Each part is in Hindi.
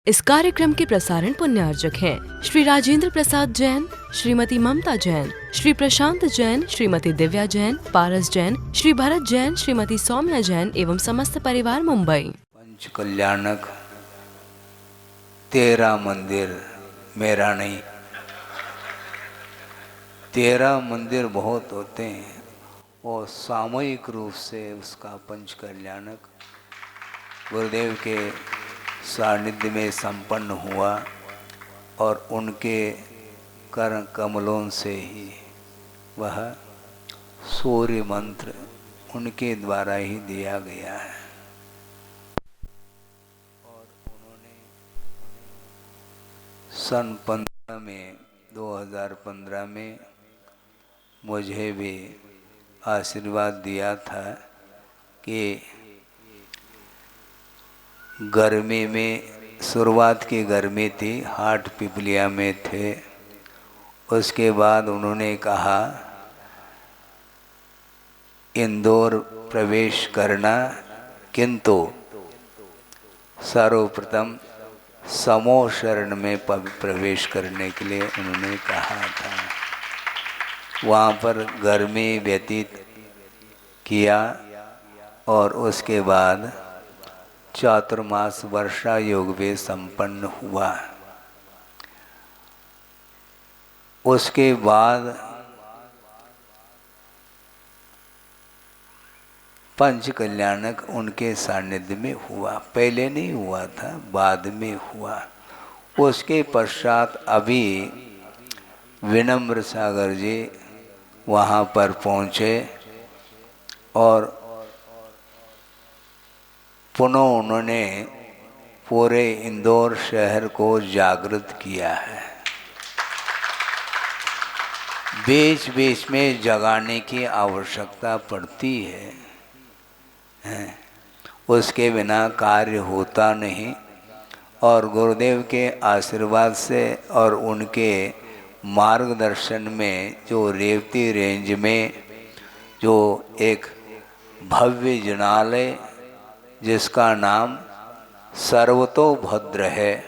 इस कार्यक्रम के प्रसारण पुण्यार्जक हैं श्री राजेंद्र प्रसाद जैन, श्रीमती ममता जैन, श्री प्रशांत जैन, श्रीमती दिव्या जैन, पारस जैन, श्री भरत जैन, श्रीमती सौम्या जैन एवं समस्त परिवार मुंबई। पंच कल्याणक 13 मंदिर मेरा नहीं, 13 मंदिर बहुत होते हैं और सामूहिक रूप से उसका पंच कल्याणक गुरुदेव के सानिध्य में संपन्न हुआ और उनके कर कमलों से ही वह सूर्य मंत्र उनके द्वारा ही दिया गया है। और उन्होंने सन 2015 में मुझे भी आशीर्वाद दिया था कि गर्मी में, शुरुआत की गर्मी थी, हाट पिपलिया में थे। उसके बाद उन्होंने कहा इंदौर प्रवेश करना, किंतु सर्वप्रथम समो शरण में प्रवेश करने के लिए उन्होंने कहा था। वहाँ पर गर्मी व्यतीत किया और उसके बाद चातुर्मास वर्षा योग भी संपन्न हुआ। उसके बाद पंच कल्याणक उनके सानिध्य में हुआ। पहले नहीं हुआ था, बाद में हुआ। उसके पश्चात अभी विनम्र सागर जी वहाँ पर पहुँचे और पुनः उन्होंने पूरे इंदौर शहर को जागृत किया है। बीच बीच में जगाने की आवश्यकता पड़ती है। उसके बिना कार्य होता नहीं। और गुरुदेव के आशीर्वाद से और उनके मार्गदर्शन में जो रेवती रेंज में जो एक भव्य जिनालय जिसका नाम सर्वतोभद्र है,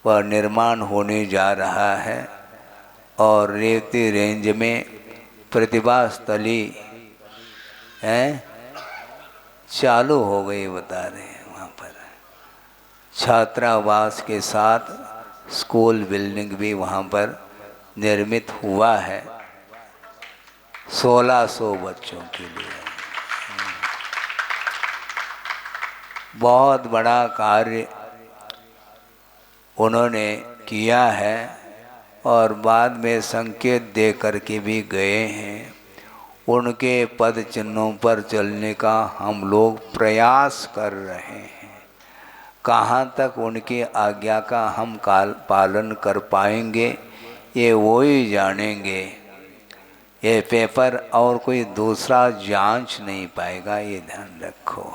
वह निर्माण होने जा रहा है। और रेवती रेंज में प्रतिभा स्थली चालू हो गई, बता रहे हैं। वहाँ पर छात्रावास के साथ स्कूल बिल्डिंग भी वहाँ पर निर्मित हुआ है 1600 बच्चों के लिए। बहुत बड़ा कार्य उन्होंने किया है और बाद में संकेत दे करके भी गए हैं। उनके पद चिन्हों पर चलने का हम लोग प्रयास कर रहे हैं। कहाँ तक उनकी आज्ञा का हम पालन कर पाएंगे ये वो ही जानेंगे। ये पेपर और कोई दूसरा जांच नहीं पाएगा, ये ध्यान रखो।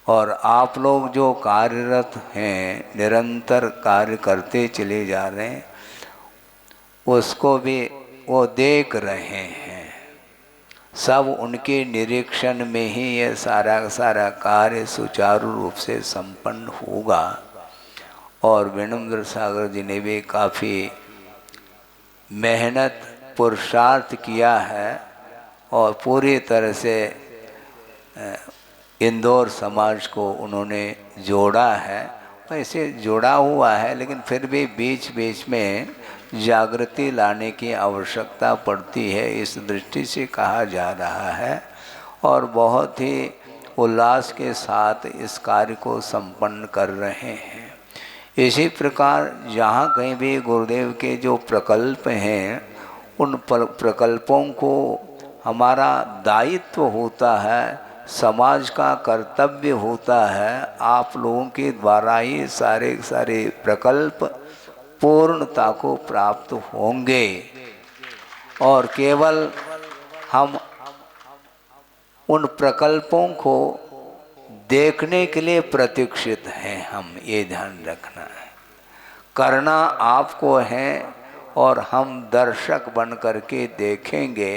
और आप लोग जो कार्यरत हैं, निरंतर कार्य करते चले जा रहे हैं, उसको भी वो देख रहे हैं। सब उनके निरीक्षण में ही ये सारा कार्य सुचारू रूप से संपन्न होगा। और विनम्र सागर जी ने भी काफ़ी मेहनत पुरुषार्थ किया है और पूरी तरह से इंदौर समाज को उन्होंने जोड़ा है। वैसे जोड़ा हुआ है, लेकिन फिर भी बीच बीच में जागृति लाने की आवश्यकता पड़ती है, इस दृष्टि से कहा जा रहा है। और बहुत ही उल्लास के साथ इस कार्य को संपन्न कर रहे हैं। इसी प्रकार जहाँ कहीं भी गुरुदेव के जो प्रकल्प हैं, उन प्रकल्पों को हमारा दायित्व होता है, समाज का कर्तव्य होता है। आप लोगों के द्वारा ही सारे प्रकल्प पूर्णता को प्राप्त होंगे। और केवल हम उन प्रकल्पों को देखने के लिए प्रतीक्षित हैं, हम ये ध्यान रखना है। करना आपको है और हम दर्शक बन करके देखेंगे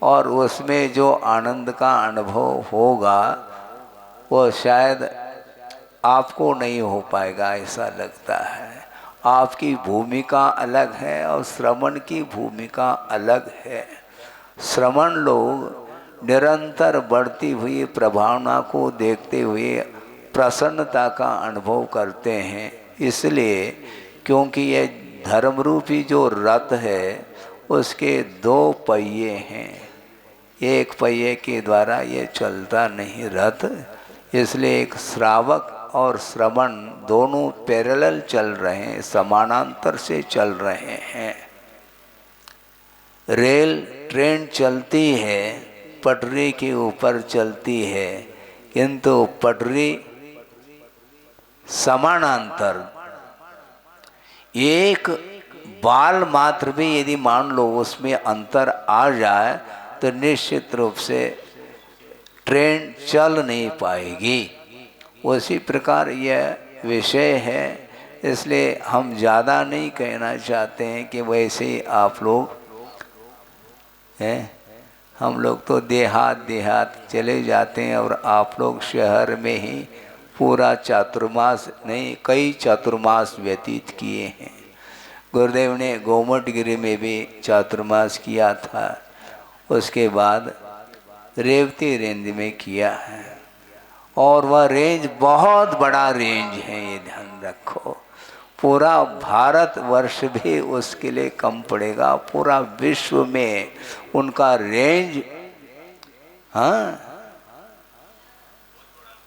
और उसमें जो आनंद का अनुभव होगा वो शायद आपको नहीं हो पाएगा ऐसा लगता है। आपकी भूमिका अलग है और श्रवण की भूमिका अलग है। श्रवण लोग निरंतर बढ़ती हुई प्रभावना को देखते हुए प्रसन्नता का अनुभव करते हैं, इसलिए क्योंकि ये धर्मरूपी जो रथ है उसके दो पहिए हैं, एक पहिए के द्वारा ये चलता नहीं रथ, इसलिए एक श्रावक और श्रवण दोनों पैरेलल चल रहे हैं, समानांतर से चल रहे हैं। रेल ट्रेन चलती है, पटरी के ऊपर चलती है, किंतु पटरी समानांतर, एक बाल मात्र भी यदि मान लो उसमें अंतर आ जाए तो निश्चित रूप से ट्रेन चल नहीं पाएगी। उसी प्रकार यह विषय है, इसलिए हम ज़्यादा नहीं कहना चाहते हैं कि वैसे ही आप लोग हैं। हम लोग तो देहात चले जाते हैं और आप लोग शहर में ही पूरा चातुर्मास नहीं कई चातुर्मास व्यतीत किए हैं। गुरुदेव ने गोमटगिरी में भी चातुर्मास किया था, उसके बाद रेवती रेंज में किया है, और वह रेंज बहुत बड़ा रेंज है, ये ध्यान रखो। पूरा भारतवर्ष भी उसके लिए कम पड़ेगा, पूरा विश्व में उनका रेंज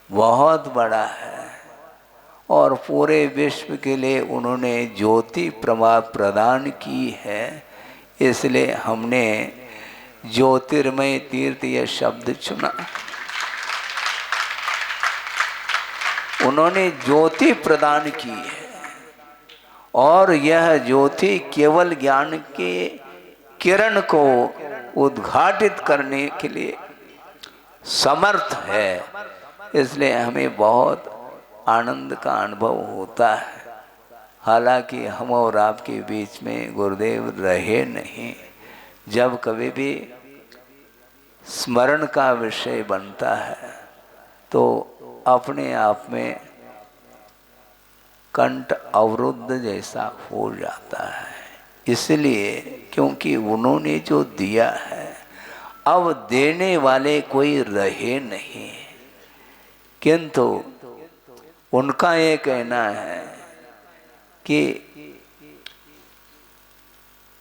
बहुत बड़ा है, और पूरे विश्व के लिए उन्होंने ज्योति प्रदान की है। इसलिए हमने ज्योतिर्मय तीर्थ यह शब्द चुना। उन्होंने ज्योति प्रदान की है, और यह ज्योति केवल ज्ञान के किरण को उद्घाटित करने के लिए समर्थ है। इसलिए हमें बहुत आनंद का अनुभव होता है। हालांकि हम और आपके बीच में गुरुदेव रहे नहीं, जब कभी भी स्मरण का विषय बनता है तो अपने आप में कंठ अवरुद्ध जैसा हो जाता है, इसलिए क्योंकि उन्होंने जो दिया है अब देने वाले कोई रहे नहीं, किंतु उनका ये कहना है कि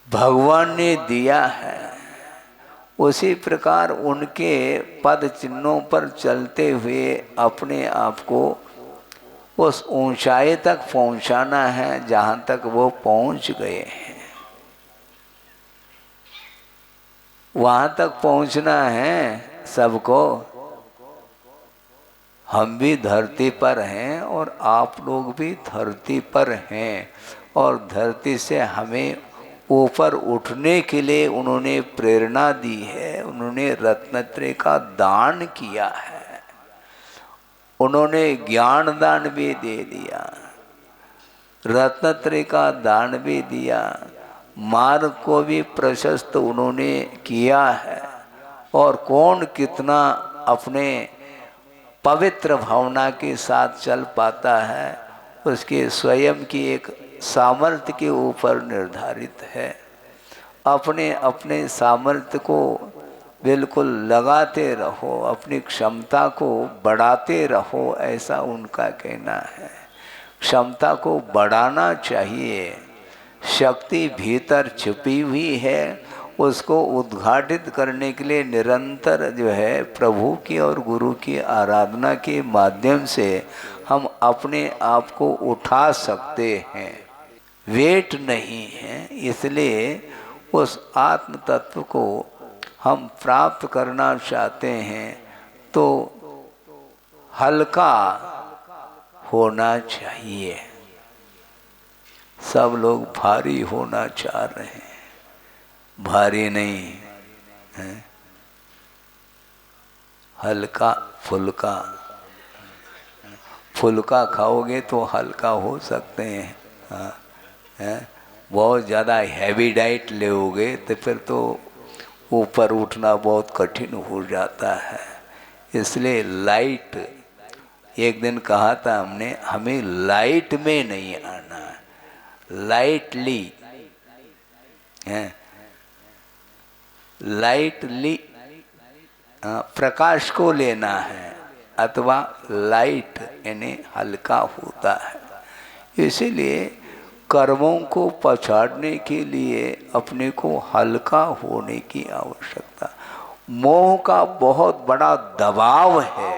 भगवान ने दिया है, उसी प्रकार उनके पद चिन्हों पर चलते हुए अपने आप को उस ऊंचाई तक पहुंचाना है जहां तक वो पहुंच गए हैं। वहां तक पहुंचना है सबको। हम भी धरती पर हैं और आप लोग भी धरती पर हैं, और धरती से हमें ऊपर उठने के लिए उन्होंने प्रेरणा दी है। उन्होंने रत्नत्रय का दान किया है, उन्होंने ज्ञान दान भी दे दिया, रत्नत्रय का दान भी दिया, मार्ग को भी प्रशस्त उन्होंने किया है। और कौन कितना अपने पवित्र भावना के साथ चल पाता है उसके स्वयं की एक सामर्थ्य के ऊपर निर्धारित है। अपने अपने सामर्थ्य को बिल्कुल लगाते रहो, अपनी क्षमता को बढ़ाते रहो, ऐसा उनका कहना है। क्षमता को बढ़ाना चाहिए, शक्ति भीतर छिपी हुई है, उसको उद्घाटित करने के लिए निरंतर जो है प्रभु की और गुरु की आराधना के माध्यम से हम अपने आप को उठा सकते हैं, वेट नहीं है। इसलिए उस आत्म तत्व को हम प्राप्त करना चाहते हैं तो हल्का होना चाहिए। सब लोग भारी होना चाह रहे हैं, भारी नहीं है, हल्का फुल्का। फुल्का खाओगे तो हल्का हो सकते हैं, बहुत ज़्यादा हैवी डाइट लोगे तो फिर तो ऊपर उठना बहुत कठिन हो जाता है। इसलिए लाइट एक दिन कहा था हमने, हमें लाइट में नहीं आना है, लाइटली है, लाइटली प्रकाश को लेना है, अथवा लाइट यानी हल्का होता है। इसीलिए कर्मों को पछाड़ने के लिए अपने को हल्का होने की आवश्यकता। मोह का बहुत बड़ा दबाव है,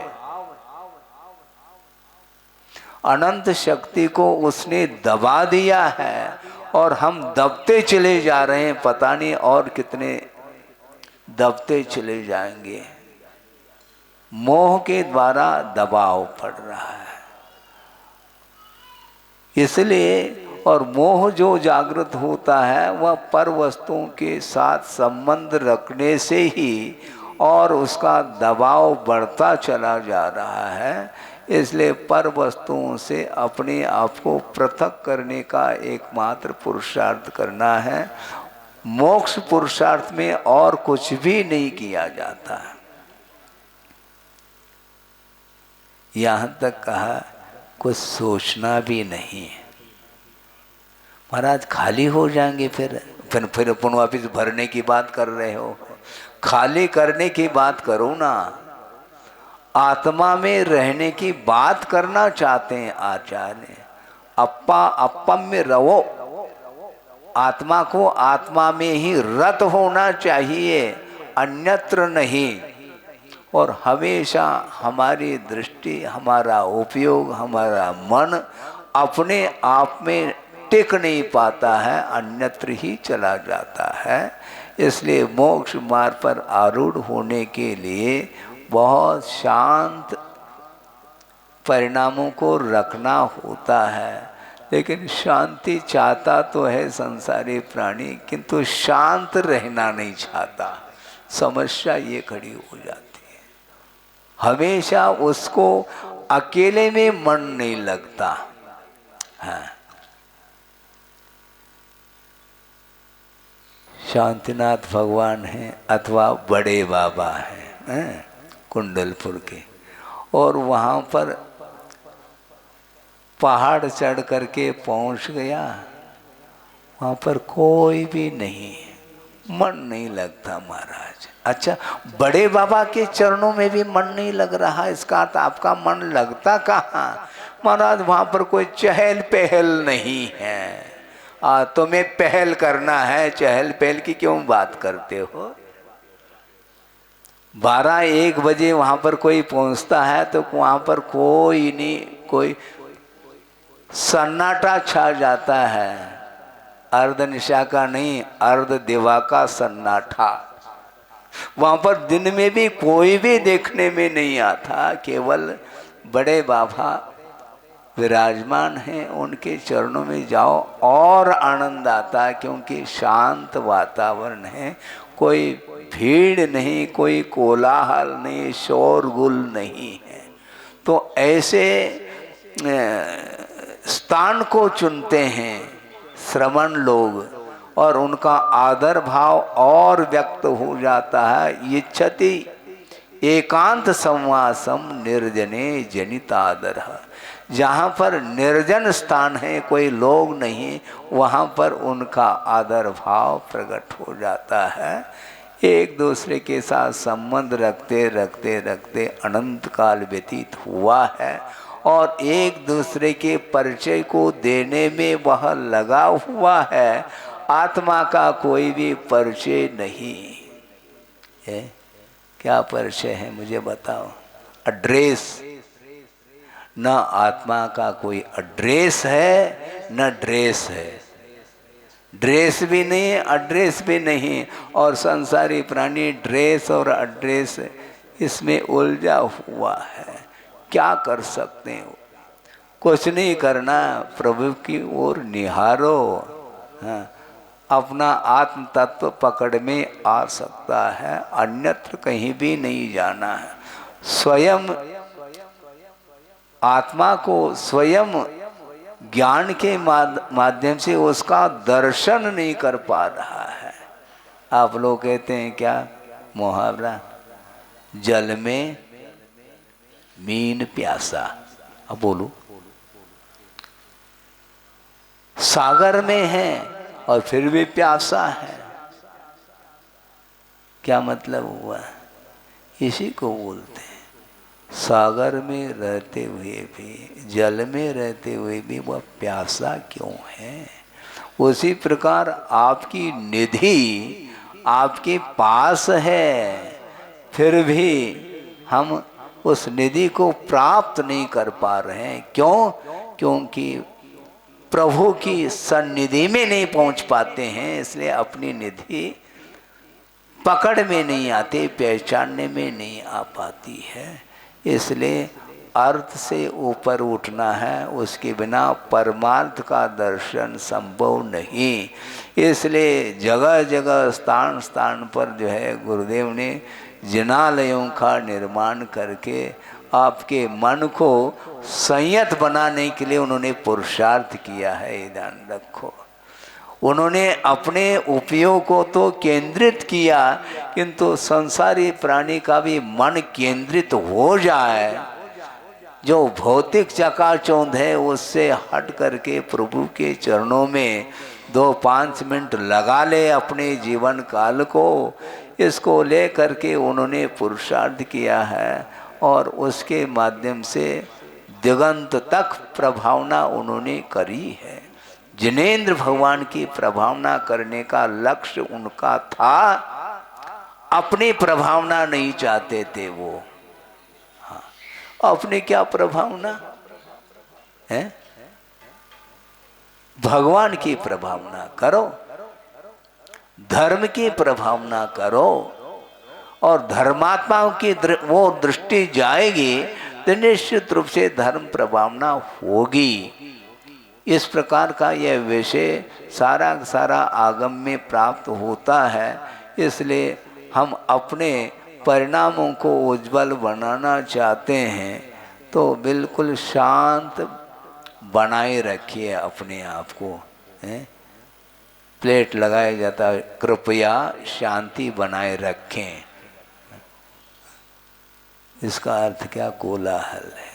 अनंत शक्ति को उसने दबा दिया है और हम दबते चले जा रहे हैं, पता नहीं और कितने दबते चले जाएंगे। मोह के द्वारा दबाव पड़ रहा है इसलिए। और मोह जो जागृत होता है वह पर वस्तुओं के साथ संबंध रखने से ही और उसका दबाव बढ़ता चला जा रहा है। इसलिए पर वस्तुओं से अपने आप को पृथक करने का एकमात्र पुरुषार्थ करना है। मोक्ष पुरुषार्थ में और कुछ भी नहीं किया जाता है। यहाँ तक कहा कुछ सोचना भी नहीं है। महाराज खाली हो जाएंगे, फिर अपन वापिस भरने की बात कर रहे हो। खाली करने की बात करो ना, आत्मा में रहने की बात करना चाहते हैं आचार्य। अपम में रहो, आत्मा को आत्मा में ही रत होना चाहिए, अन्यत्र नहीं। और हमेशा हमारी दृष्टि, हमारा उपयोग, हमारा मन अपने आप में टिक नहीं पाता है, अन्यत्र ही चला जाता है। इसलिए मोक्ष मार्ग पर आरूढ़ होने के लिए बहुत शांत परिणामों को रखना होता है। लेकिन शांति चाहता तो है संसारी प्राणी, किंतु शांत रहना नहीं चाहता। समस्या ये खड़ी हो जाती है, हमेशा उसको अकेले में मन नहीं लगता है। शांतिनाथ भगवान हैं अथवा बड़े बाबा हैं कुंडलपुर के, और वहाँ पर पहाड़ चढ़ करके पहुँच गया, वहाँ पर कोई भी नहीं, मन नहीं लगता महाराज। अच्छा, बड़े बाबा के चरणों में भी मन नहीं लग रहा, इसका अर्थ आपका मन लगता कहाँ? महाराज वहाँ पर कोई चहल पहल नहीं है। तुम्हें पहल करना है, चहल पहल की क्यों बात करते हो? 12-1 बजे वहाँ पर कोई पहुँचता है तो वहाँ पर कोई नहीं, कोई सन्नाटा छा जाता है। अर्ध निशा का नहीं, अर्ध दिवा का सन्नाटा। वहाँ पर दिन में भी कोई भी देखने में नहीं आता, केवल बड़े बाबा विराजमान हैं। उनके चरणों में जाओ और आनंद आता, क्योंकि शांत वातावरण है, कोई भीड़ नहीं, कोई कोलाहल नहीं, शोरगुल नहीं है। तो ऐसे स्थान को चुनते हैं श्रमण लोग, और उनका आदर भाव और व्यक्त हो जाता है। इच्छति एकांत संवासम निर्जने जनितादर। जहाँ पर निर्जन स्थान है, कोई लोग नहीं, वहाँ पर उनका आदर भाव प्रकट हो जाता है। एक दूसरे के साथ संबंध रखते रखते रखते अनंत काल व्यतीत हुआ है, और एक दूसरे के परिचय को देने में वह लगा हुआ है। आत्मा का कोई भी परिचय नहीं है। क्या परिचय है मुझे बताओ? एड्रेस? न आत्मा का कोई एड्रेस है, न ड्रेस है। ड्रेस भी नहीं, एड्रेस भी नहीं। और संसारी प्राणी ड्रेस और एड्रेस इसमें उलझा हुआ है। क्या कर सकते हो? कुछ नहीं करना, प्रभु की ओर निहारो। हाँ, अपना आत्म तत्व पकड़ में आ सकता है, अन्यत्र कहीं भी नहीं जाना है। स्वयं आत्मा को स्वयं ज्ञान के माध्यम से उसका दर्शन नहीं कर पा रहा है। आप लोग कहते हैं क्या मुहावरा, जल में मीन प्यासा। अब बोलो, सागर में है और फिर भी प्यासा है, क्या मतलब हुआ? इसी को बोलते हैं सागर में रहते हुए भी, जल में रहते हुए भी वह प्यासा क्यों है। उसी प्रकार आपकी निधि आपके पास है, फिर भी हम उस निधि को प्राप्त नहीं कर पा रहे हैं। क्यों? क्योंकि प्रभु की सन्निधि में नहीं पहुंच पाते हैं, इसलिए अपनी निधि पकड़ में नहीं आती, पहचानने में नहीं आ पाती है। इसलिए अर्थ से ऊपर उठना है, उसके बिना परमार्थ का दर्शन संभव नहीं। इसलिए जगह जगह स्थान स्थान पर जो है गुरुदेव ने जिनालयों का निर्माण करके आपके मन को संयत बनाने के लिए उन्होंने पुरुषार्थ किया है, ये ध्यान रखो। उन्होंने अपने उपयोग को तो केंद्रित किया, किंतु संसारी प्राणी का भी मन केंद्रित हो जाए, जो भौतिक चकाचौंध है उससे हट करके प्रभु के चरणों में 2-5 मिनट लगा ले अपने जीवन काल को, इसको ले करके उन्होंने पुरुषार्थ किया है और उसके माध्यम से दिगंत तक प्रभावना उन्होंने करी है। जिनेंद्र भगवान की प्रभावना करने का लक्ष्य उनका था, अपनी प्रभावना नहीं चाहते थे वो। हाँ, अपनी क्या प्रभावना है? भगवान की प्रभावना करो, धर्म की प्रभावना करो, और धर्मात्माओं की वो दृष्टि जाएगी तो निश्चित रूप से धर्म प्रभावना होगी। इस प्रकार का यह विषय सारा सारा आगम में प्राप्त होता है। इसलिए हम अपने परिणामों को उज्जवल बनाना चाहते हैं तो बिल्कुल शांत बनाए रखिए अपने आप को। प्लेट लगाया जाता है, कृपया शांति बनाए रखें। इसका अर्थ क्या? कोलाहल है।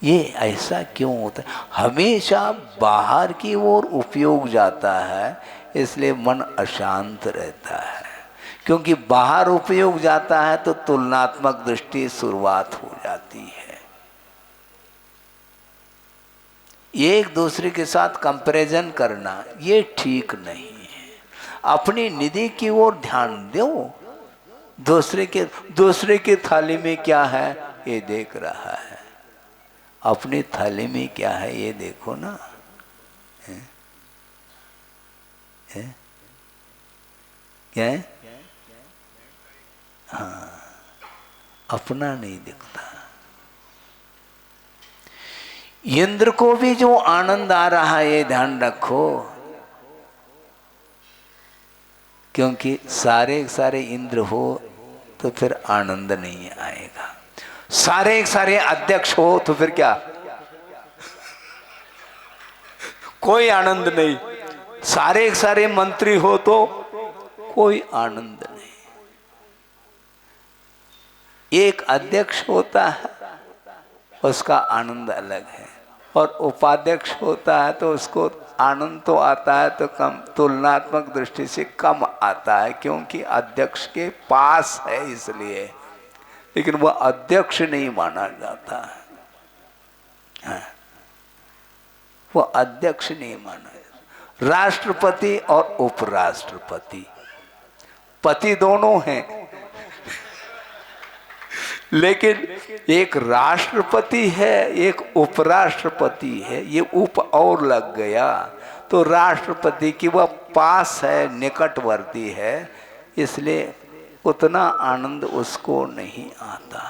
ये ऐसा क्यों होता है? हमेशा बाहर की ओर उपयोग जाता है, इसलिए मन अशांत रहता है। क्योंकि बाहर उपयोग जाता है तो तुलनात्मक दृष्टि शुरुआत हो जाती है, एक दूसरे के साथ कंपैरिजन करना, ये ठीक नहीं है। अपनी निधि की ओर ध्यान दो। दूसरे के थाली में क्या है ये देख रहा है, अपनी थाली में क्या है ये देखो ना। क्या है? हाँ, अपना नहीं दिखता। इंद्र को भी जो आनंद आ रहा है ये ध्यान रखो, क्योंकि सारे इंद्र हो तो फिर आनंद नहीं आएगा। सारे अध्यक्ष हो तो फिर क्या? कोई आनंद नहीं। सारे मंत्री हो तो कोई आनंद नहीं। एक अध्यक्ष होता है उसका आनंद अलग है, और उपाध्यक्ष होता है तो उसको आनंद तो आता है तो कम, तुलनात्मक दृष्टि से कम आता है, क्योंकि अध्यक्ष के पास है इसलिए। लेकिन वह अध्यक्ष नहीं माना जाता है, वह अध्यक्ष नहीं माना जाता। राष्ट्रपति और उपराष्ट्रपति, पति दोनों हैं, लेकिन एक राष्ट्रपति है एक उपराष्ट्रपति है। ये उप और लग गया तो राष्ट्रपति की वह पास है, निकटवर्ती है, इसलिए उतना आनंद उसको नहीं आता।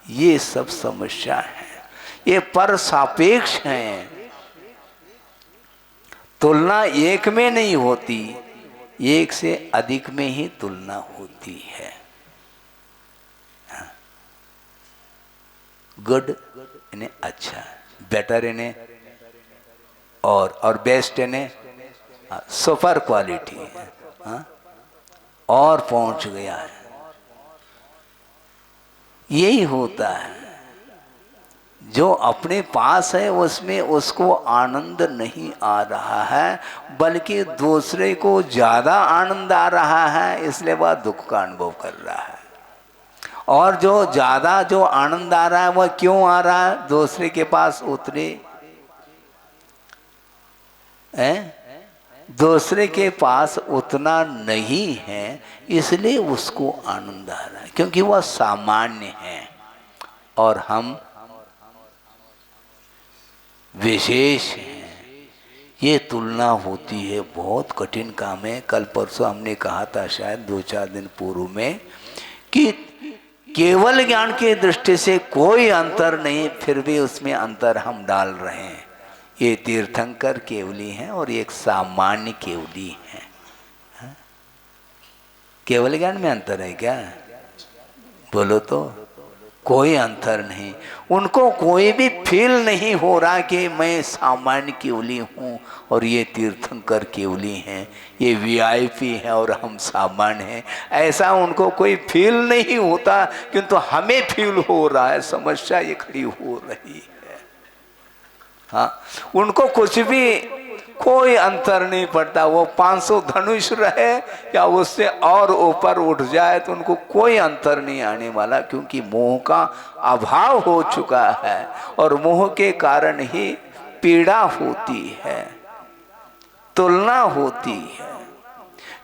ये सब समस्या है, ये पर सापेक्ष हैं। तुलना एक में नहीं होती, एक से अधिक में ही तुलना होती है। गुड इन्हें अच्छा, बेटर इन्हें और बेस्ट इन्हें सुपर क्वालिटी है, और पहुंच गया है। यही होता है। जो अपने पास है उसमें उसको आनंद नहीं आ रहा है, बल्कि दूसरे को ज़्यादा आनंद आ रहा है, इसलिए वह दुख का अनुभव कर रहा है। और जो ज़्यादा जो आनंद आ रहा है वह क्यों आ रहा है? दूसरे के पास उतने दूसरे के पास उतना नहीं है, इसलिए उसको आनंद आ रहा है, क्योंकि वह सामान्य है और हम विशेष हैं। ये तुलना होती है, बहुत कठिन काम है। कल परसों हमने कहा था, शायद 2-4 दिन पूर्व में, कि केवल ज्ञान की दृष्टि से कोई अंतर नहीं, फिर भी उसमें अंतर हम डाल रहे हैं। ये तीर्थंकर केवली हैं और एक सामान्य केवली है। केवल ज्ञान में अंतर है क्या? बोलो तो। कोई अंतर नहीं। उनको कोई भी फील नहीं हो रहा कि मैं सामान्य केवली हूँ और ये तीर्थंकर केवली हैं, ये वीआईपी हैं और हम सामान्य हैं, ऐसा उनको कोई फील नहीं होता। किंतु हमें फील हो रहा है, समस्या ये खड़ी हो रही है। हाँ, उनको कुछ भी कोई अंतर नहीं पड़ता। वो 500 धनुष रहे या उससे और ऊपर उठ जाए तो उनको कोई अंतर नहीं आने वाला, क्योंकि मोह का अभाव हो चुका है और मोह के कारण ही पीड़ा होती है, तुलना होती है।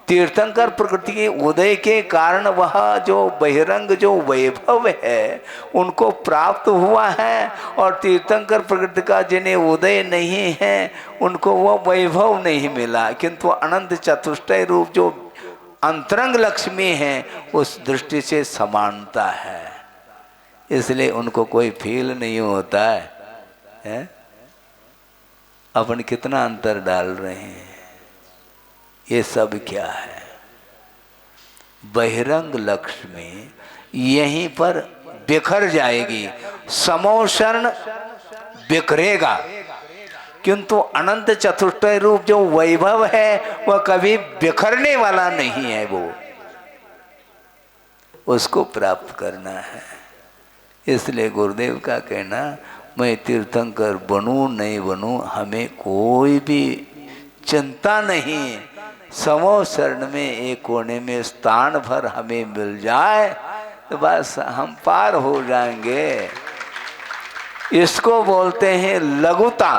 तीर्थंकर प्रकृति के उदय के कारण वह जो बहिरंग जो वैभव है उनको प्राप्त हुआ है, और तीर्थंकर प्रकृति का जिन्हें उदय नहीं है उनको वह वैभव नहीं मिला। किंतु अनंत चतुष्टय रूप जो अंतरंग लक्ष्मी है उस दृष्टि से समानता है, इसलिए उनको कोई फील नहीं होता है? अपन कितना अंतर डाल रहे हैं। ये सब क्या है? बहिरंग लक्ष्मी यहीं पर बिखर जाएगी, समोषण बिखरेगा, किंतु अनंत चतुष्टय रूप जो वैभव है वह कभी बिखरने वाला नहीं है। वो उसको प्राप्त करना है। इसलिए गुरुदेव का कहना, मैं तीर्थंकर बनूं नहीं बनूं हमें कोई भी चिंता नहीं, समो शरण में एक कोने में स्थान भर हमें मिल जाए तो बस हम पार हो जाएंगे। इसको बोलते हैं लघुता।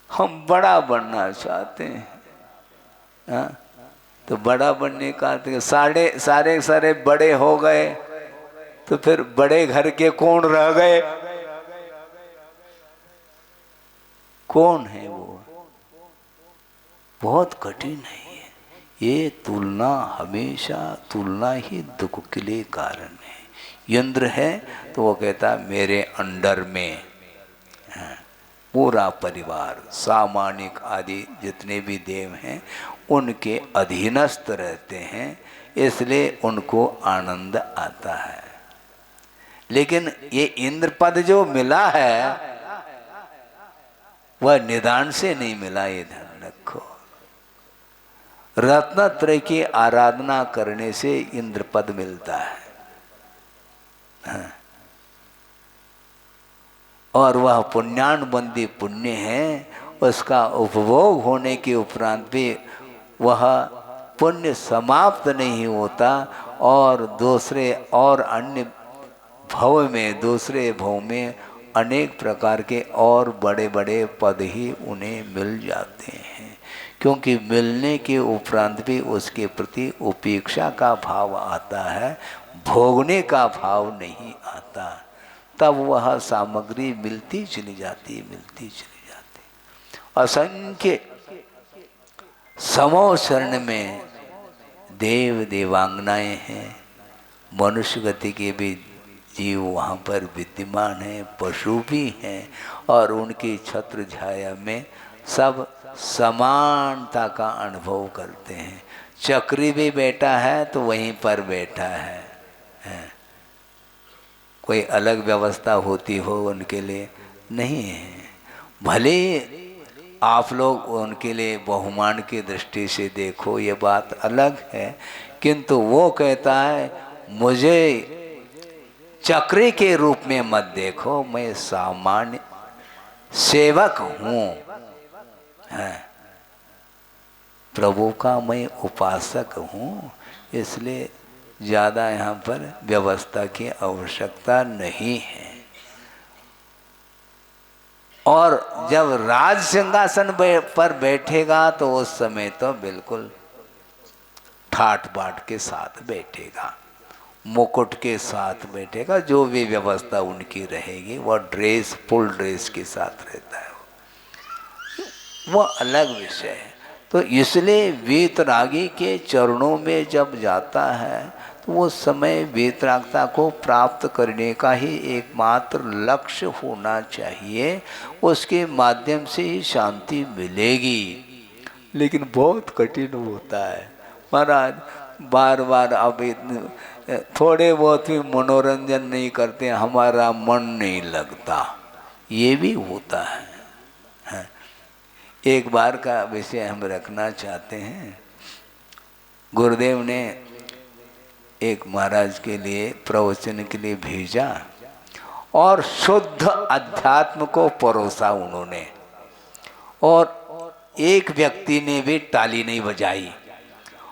हम बड़ा बनना चाहते हैं, हाँ? तो बड़ा बनने का सारे बड़े हो गए तो फिर बड़े घर के कौन रह गए? कौन है वो? बहुत कठिन है ये तुलना। हमेशा तुलना ही दुख के लिए कारण है। इंद्र है तो वो कहता मेरे अंडर में पूरा परिवार, सामानिक आदि जितने भी देव हैं उनके अधीनस्थ रहते हैं, इसलिए उनको आनंद आता है। लेकिन ये इंद्र पद जो मिला है वह निदान से नहीं मिला, ये ध्यान रखो। रत्नत्रय की आराधना करने से इंद्र पद मिलता है, हाँ। और वह पुण्यानुबंधी पुण्य है, उसका उपभोग होने के उपरांत भी वह पुण्य समाप्त नहीं होता और दूसरे और अन्य भव में, दूसरे भव में अनेक प्रकार के और बड़े बड़े पद ही उन्हें मिल जाते हैं, क्योंकि मिलने के उपरांत भी उसके प्रति उपेक्षा का भाव आता है, भोगने का भाव नहीं आता। तब वह सामग्री मिलती चली जाती, मिलती चली जाती। असंख्य समो शरण में देव देवांगनाएं हैं, मनुष्य गति के भी जीव वहाँ पर विद्यमान हैं, पशु भी हैं, और उनकी छत्र छाया में सब समानता का अनुभव करते हैं। चक्री भी बैठा है तो वहीं पर बैठा है। कोई अलग व्यवस्था होती हो उनके लिए नहीं है। भले आप लोग उनके लिए बहुमान की दृष्टि से देखो, ये बात अलग है, किंतु वो कहता है मुझे चक्री के रूप में मत देखो, मैं सामान्य सेवक हूँ, प्रभु का मैं उपासक हूँ, इसलिए ज़्यादा यहाँ पर व्यवस्था की आवश्यकता नहीं है। और जब राज सिंहासन पर बैठेगा तो उस समय तो बिल्कुल ठाट बाट के साथ बैठेगा, मुकुट के साथ बैठेगा, जो भी व्यवस्था उनकी रहेगी वह ड्रेस, फुल ड्रेस के साथ रहता है, वो अलग विषय है। तो इसलिए वीतरागी के चरणों में जब जाता है तो वो समय वीतरागता को प्राप्त करने का ही एकमात्र लक्ष्य होना चाहिए, उसके माध्यम से ही शांति मिलेगी। लेकिन बहुत कठिन होता है महाराज, बार बार अब थोड़े बहुत भी मनोरंजन नहीं करते, हमारा मन नहीं लगता, ये भी होता है। एक बार का विषय हम रखना चाहते हैं। गुरुदेव ने एक महाराज के लिए प्रवचन के लिए भेजा और शुद्ध अध्यात्म को परोसा उन्होंने, और एक व्यक्ति ने भी ताली नहीं बजाई,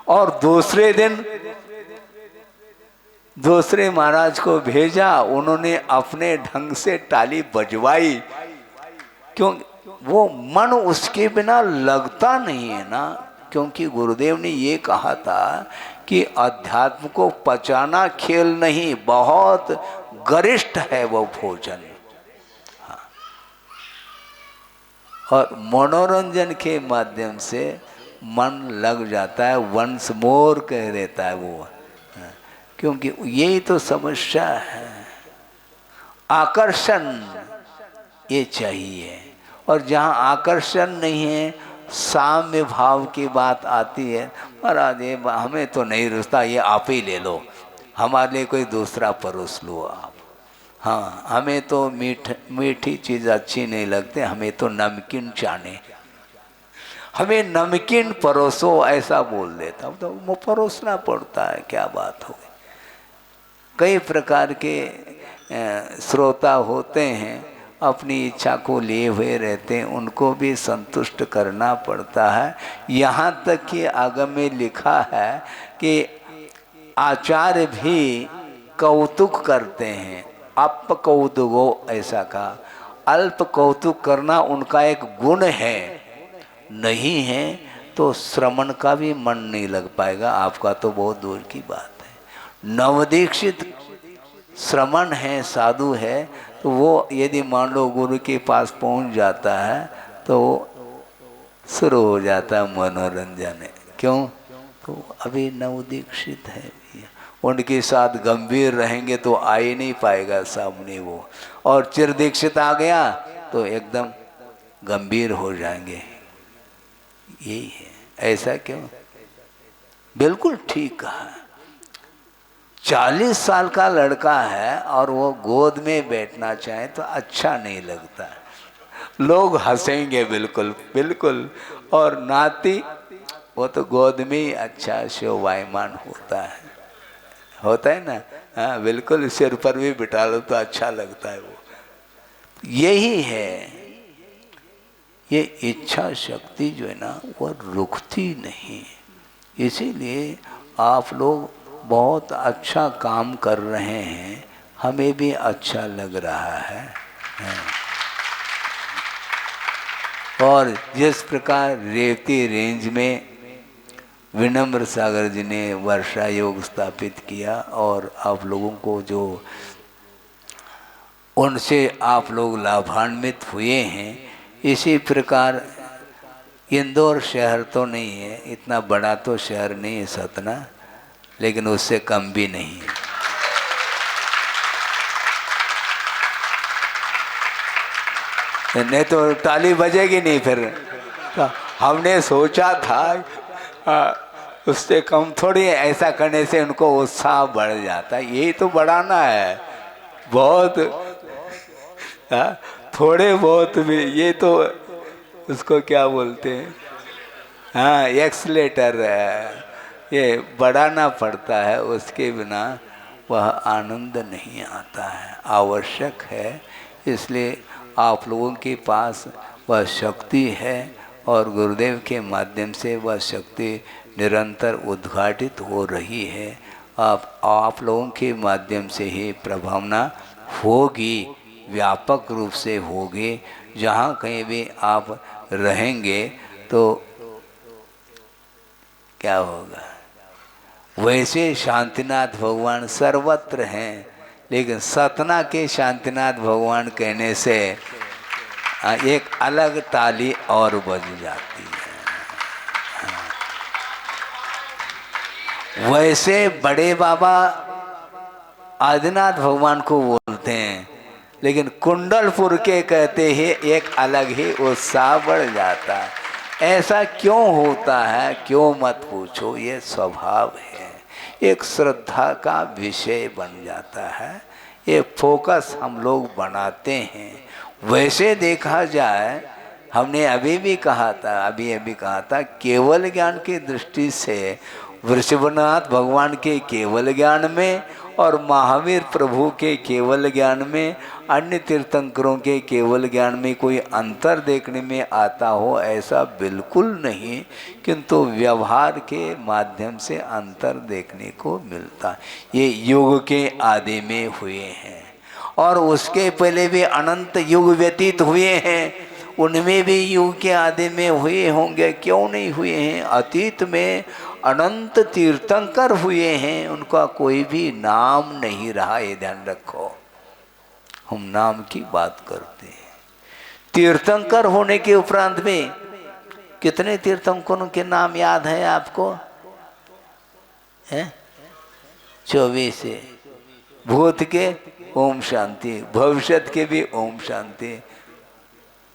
और दूसरे दिन दूसरे महाराज को भेजा, उन्होंने अपने ढंग से ताली बजवाई, क्यों? वो मन उसके बिना लगता नहीं है ना, क्योंकि गुरुदेव ने ये कहा था कि अध्यात्म को पचाना खेल नहीं, बहुत गरिष्ठ है वो भोजन। हाँ। और मनोरंजन के माध्यम से मन लग जाता है, वंस मोर कह देता है वो। हाँ। क्योंकि यही तो समस्या है, आकर्षण ये चाहिए, और जहाँ आकर्षण नहीं है, साम्य भाव की बात आती है, महाराज ये हमें तो नहीं रुचता, ये आप ही ले लो, हमारे लिए कोई दूसरा परोस लो आप। हाँ, हमें तो मीठी चीज़ अच्छी नहीं लगती, हमें तो नमकीन चाने, हमें नमकीन परोसो, ऐसा बोल देता हूँ, तो वो परोसना पड़ता है, क्या बात हो। कई प्रकार के श्रोता होते हैं, अपनी इच्छा को लिए हुए रहते हैं, उनको भी संतुष्ट करना पड़ता है। यहाँ तक कि आगम में लिखा है कि आचार्य भी कौतुक करते हैं, अप कौतुको, ऐसा कहा, अल्प कौतुक करना उनका एक गुण है, नहीं है तो श्रवण का भी मन नहीं लग पाएगा, आपका तो बहुत दूर की बात है। नवदीक्षित श्रमण है, साधु है, तो वो यदि मान लो गुरु के पास पहुंच जाता है तो शुरू हो जाता है मनोरंजन। क्यों? तो अभी नवदीक्षित है, उनके साथ गंभीर रहेंगे तो आ ही नहीं पाएगा सामने वो, और चिरदीक्षित आ गया तो एकदम गंभीर हो जाएंगे। यही है। ऐसा क्यों? बिल्कुल ठीक कहा। 40 साल का लड़का है और वो गोद में बैठना चाहे तो अच्छा नहीं लगता, लोग हंसेंगे बिल्कुल बिल्कुल। और नाती वो तो गोद में ही अच्छा शोभायमान होता है ना। हाँ बिल्कुल, सिर पर भी बिठा लो तो अच्छा लगता है वो। यही है, ये इच्छा शक्ति जो है ना वो रुकती नहीं। इसीलिए आप लोग बहुत अच्छा काम कर रहे हैं, हमें भी अच्छा लग रहा है। और जिस प्रकार रेवती रेंज में विनम्र सागर जी ने वर्षा योग स्थापित किया और आप लोगों को जो उनसे आप लोग लाभान्वित हुए हैं, इसी प्रकार इंदौर शहर तो नहीं है, इतना बड़ा तो शहर नहीं है सतना, लेकिन उससे कम भी नहीं है। नहीं तो ताली बजेगी नहीं फिर। तो हमने सोचा था उससे कम थोड़ी, ऐसा करने से उनको उत्साह बढ़ जाता है। यही तो बढ़ाना है, बहुत थोड़े बहुत भी, ये तो उसको क्या बोलते हैं, हाँ एक्सलेटर है, ये बढ़ाना पड़ता है, उसके बिना वह आनंद नहीं आता है। आवश्यक है, इसलिए आप लोगों के पास वह शक्ति है और गुरुदेव के माध्यम से वह शक्ति निरंतर उद्घाटित हो रही है। आप लोगों के माध्यम से ही प्रभावना होगी, व्यापक रूप से होगी। जहाँ कहीं भी आप रहेंगे तो क्या होगा? वैसे शांतिनाथ भगवान सर्वत्र हैं, लेकिन सतना के शांतिनाथ भगवान कहने से एक अलग ताली और बज जाती है। वैसे बड़े बाबा आदिनाथ भगवान को बोलते हैं, लेकिन कुंडलपुर के कहते ही एक अलग ही उत्साह बढ़ जाता है। ऐसा क्यों होता है? क्यों मत पूछो, ये स्वभाव है, एक श्रद्धा का विषय बन जाता है। ये फोकस हम लोग बनाते हैं। वैसे देखा जाए, हमने अभी कहा था केवल ज्ञान की दृष्टि से वृषभनाथ भगवान के केवल ज्ञान में और महावीर प्रभु के केवल ज्ञान में, अन्य तीर्थंकरों के केवल ज्ञान में कोई अंतर देखने में आता हो, ऐसा बिल्कुल नहीं, किंतु व्यवहार के माध्यम से अंतर देखने को मिलता। ये युग के आदि में हुए हैं और उसके पहले भी अनंत युग व्यतीत हुए हैं, उनमें भी युग के आदि में हुए होंगे, क्यों नहीं हुए हैं? अतीत में अनंत तीर्थंकर हुए हैं, उनका कोई भी नाम नहीं रहा, ये ध्यान रखो। हम नाम की बात करते हैं। तीर्थंकर होने के उपरांत में कितने तीर्थंकरों के नाम याद है आपको? हैं? 24 है। भूत के ओम शांति, भविष्यत के भी ओम शांति,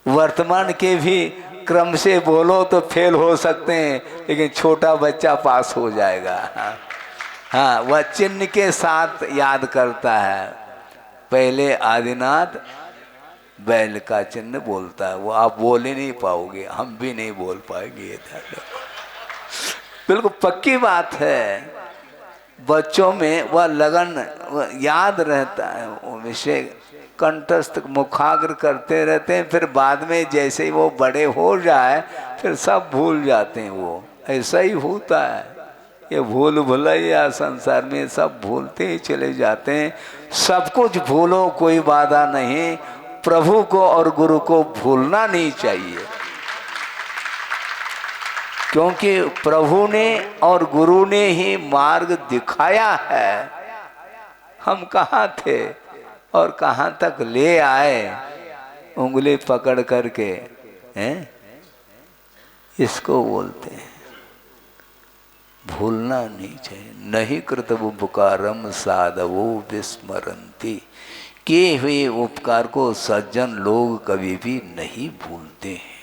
वर्तमान के भी क्रम से बोलो तो फेल हो सकते हैं, लेकिन छोटा बच्चा पास हो जाएगा। हाँ, वह चिन्ह के साथ याद करता है। पहले आदिनाथ बैल का चिन्ह बोलता है, वो आप बोल ही नहीं पाओगे, हम भी नहीं बोल पाएंगे। बिल्कुल पक्की बात है। बच्चों में वह लगन याद रहता है, वो विषय कंठस्थ मुखाग्र करते रहते हैं, फिर बाद में जैसे ही वो बड़े हो जाए फिर सब भूल जाते हैं। वो ऐसा ही होता है, ये भूल भुलैया संसार में सब भूलते ही चले जाते हैं। सब कुछ भूलो, कोई बाधा नहीं, प्रभु को और गुरु को भूलना नहीं चाहिए, क्योंकि प्रभु ने और गुरु ने ही मार्ग दिखाया है। हम कहाँ थे और कहाँ तक ले आए, उंगली पकड़ करके, हैं? इसको बोलते हैं भूलना नहीं चाहिए। नहीं कृतबुपकारम साधवो विस्मरन्ति, किए हुए उपकार को सज्जन लोग कभी भी नहीं भूलते हैं।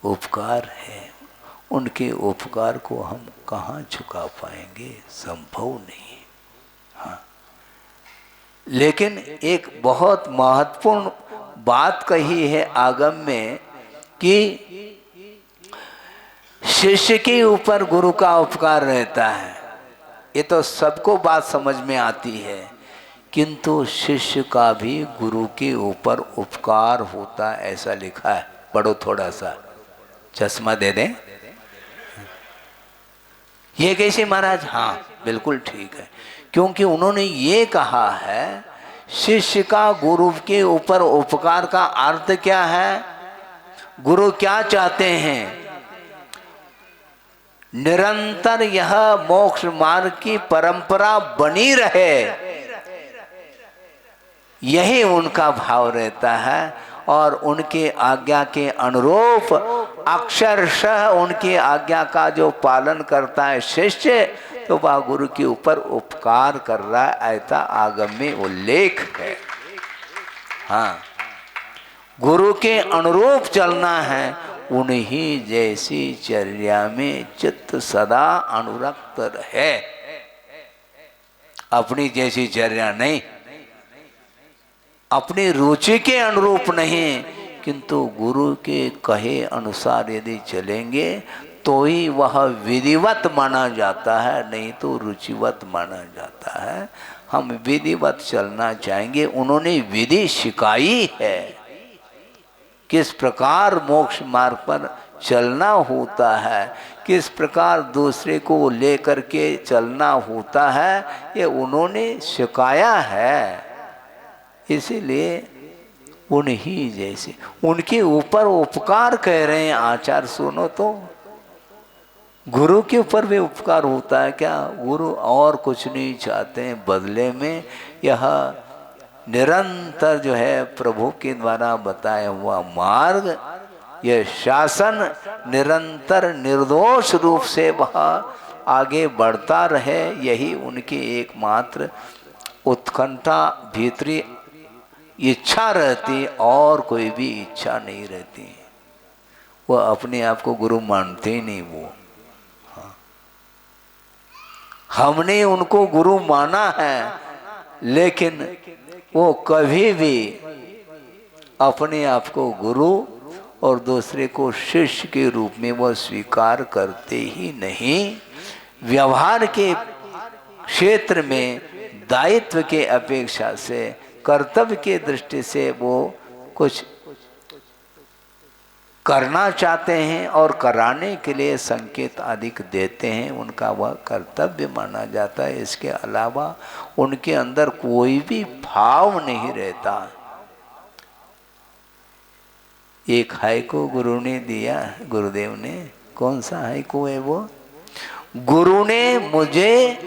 उपकार है, उनके उपकार को हम कहाँ झुका पाएंगे? संभव नहीं। हाँ, लेकिन एक बहुत महत्वपूर्ण बात कही है आगम में कि शिष्य के ऊपर गुरु का उपकार रहता है। ये तो सबको बात समझ में आती है, किंतु शिष्य का भी गुरु के ऊपर उपकार होता, ऐसा लिखा है। पढ़ो थोड़ा सा, चश्मा दे दें। ये कैसे महाराज? हाँ बिल्कुल ठीक है, क्योंकि उन्होंने ये कहा है शिष्य का गुरु के ऊपर उपकार का अर्थ क्या है? गुरु क्या चाहते हैं? निरंतर यह मोक्ष मार्ग की परंपरा बनी रहे, यही उनका भाव रहता है। और उनके आज्ञा के अनुरूप अक्षरशः उनकी आज्ञा का जो पालन करता है शिष्य, तो वह गुरु के ऊपर उपकार कर रहा है, ऐसा आगम में उल्लेख है। हाँ, गुरु के अनुरूप चलना है, उन्हीं जैसी चर्या में चित्त सदा अनुरक्त रहे। अपनी जैसी चर्या नहीं, अपनी रुचि के अनुरूप नहीं, किंतु गुरु के कहे अनुसार यदि चलेंगे तो ही वह विधिवत माना जाता है, नहीं तो रुचिवत माना जाता है। हम विधिवत चलना चाहेंगे। उन्होंने विधि सिखाई है, किस प्रकार मोक्ष मार्ग पर चलना होता है, किस प्रकार दूसरे को लेकर के चलना होता है, ये उन्होंने सिखाया है। इसीलिए उन्हीं जैसे उनके ऊपर उपकार कह रहे हैं आचार्य। सुनो तो, गुरु के ऊपर भी उपकार होता है क्या? गुरु और कुछ नहीं चाहते हैं बदले में, यह निरंतर जो है प्रभु के द्वारा बताया हुआ मार्ग, यह शासन निरंतर निर्दोष रूप से वह आगे बढ़ता रहे, यही उनकी एकमात्र उत्कंठा भीतरी इच्छा रहती, और कोई भी इच्छा नहीं रहती। वो अपने आप को गुरु मानते ही नहीं। वो हमने उनको गुरु माना है, लेकिन वो कभी भी अपने आप को गुरु और दूसरे को शिष्य के रूप में वो स्वीकार करते ही नहीं। व्यवहार के क्षेत्र में दायित्व के अपेक्षा से, कर्तव्य के दृष्टि से वो कुछ करना चाहते हैं और कराने के लिए संकेत अधिक देते हैं, उनका वह कर्तव्य माना जाता है। इसके अलावा उनके अंदर कोई भी भाव नहीं रहता। एक हाइकू गुरु ने दिया, गुरुदेव ने, कौन सा हाइकू है वो? गुरु ने मुझे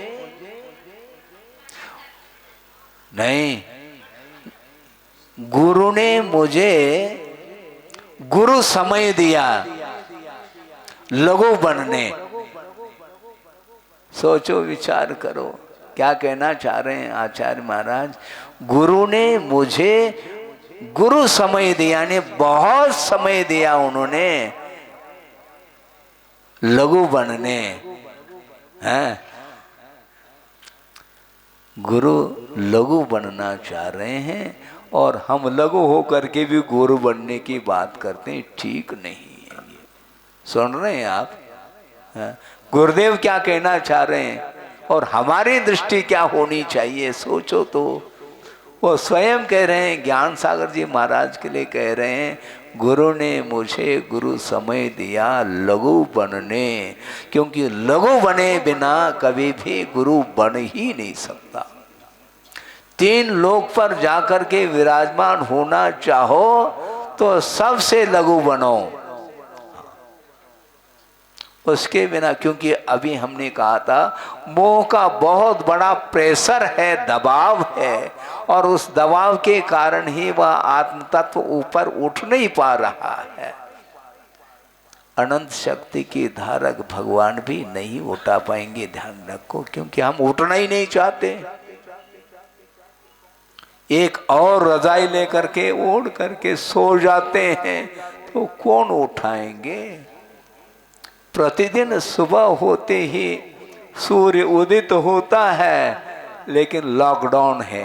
नहीं, गुरु ने मुझे गुरु समय दिया लघु बनने। सोचो, विचार करो, क्या कहना चाह रहे हैं आचार्य महाराज? गुरु ने मुझे गुरु समय दिया, ने बहुत समय दिया उन्होंने लघु बनने हैं। गुरु लघु बनना चाह रहे हैं और हम लघु होकर के भी गुरु बनने की बात करते हैं, ठीक नहीं है ये। सुन रहे हैं आप? गुरुदेव क्या कहना चाह रहे हैं और हमारी दृष्टि क्या होनी चाहिए? सोचो तो। वो स्वयं कह रहे हैं, ज्ञान सागर जी महाराज के लिए कह रहे हैं, गुरु ने मुझे गुरु समय दिया लघु बनने, क्योंकि लघु बने बिना कभी भी गुरु बन ही नहीं सकता। तीन लोक पर जाकर के विराजमान होना चाहो तो सबसे लघु बनो, उसके बिना, क्योंकि अभी हमने कहा था मोह का बहुत बड़ा प्रेशर है, दबाव है, और उस दबाव के कारण ही वह आत्म तत्व ऊपर उठ नहीं पा रहा है। अनंत शक्ति की धारक भगवान भी नहीं उठा पाएंगे, ध्यान रखो, क्योंकि हम उठना ही नहीं चाहते। एक और रजाई लेकर के ओढ़ करके सो जाते हैं तो कौन उठाएंगे? प्रतिदिन सुबह होते ही सूर्य उदित होता है, लेकिन लॉकडाउन है,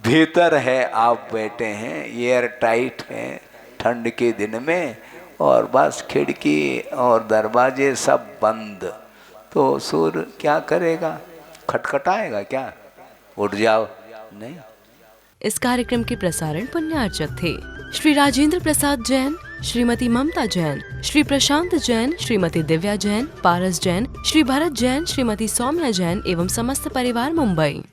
भीतर है, आप बैठे हैं, एयर टाइट है ठंड के दिन में, और बस खिड़की और दरवाजे सब बंद, तो सूर्य क्या करेगा? खटखटाएगा क्या? उठ जाओ, नहीं। इस कार्यक्रम के प्रसारण पुण्यार्चक थे श्री राजेंद्र प्रसाद जैन, श्रीमती ममता जैन, श्री प्रशांत जैन, श्रीमती दिव्या जैन, पारस जैन, श्री भरत जैन, श्रीमती सौम्या जैन एवं समस्त परिवार, मुंबई।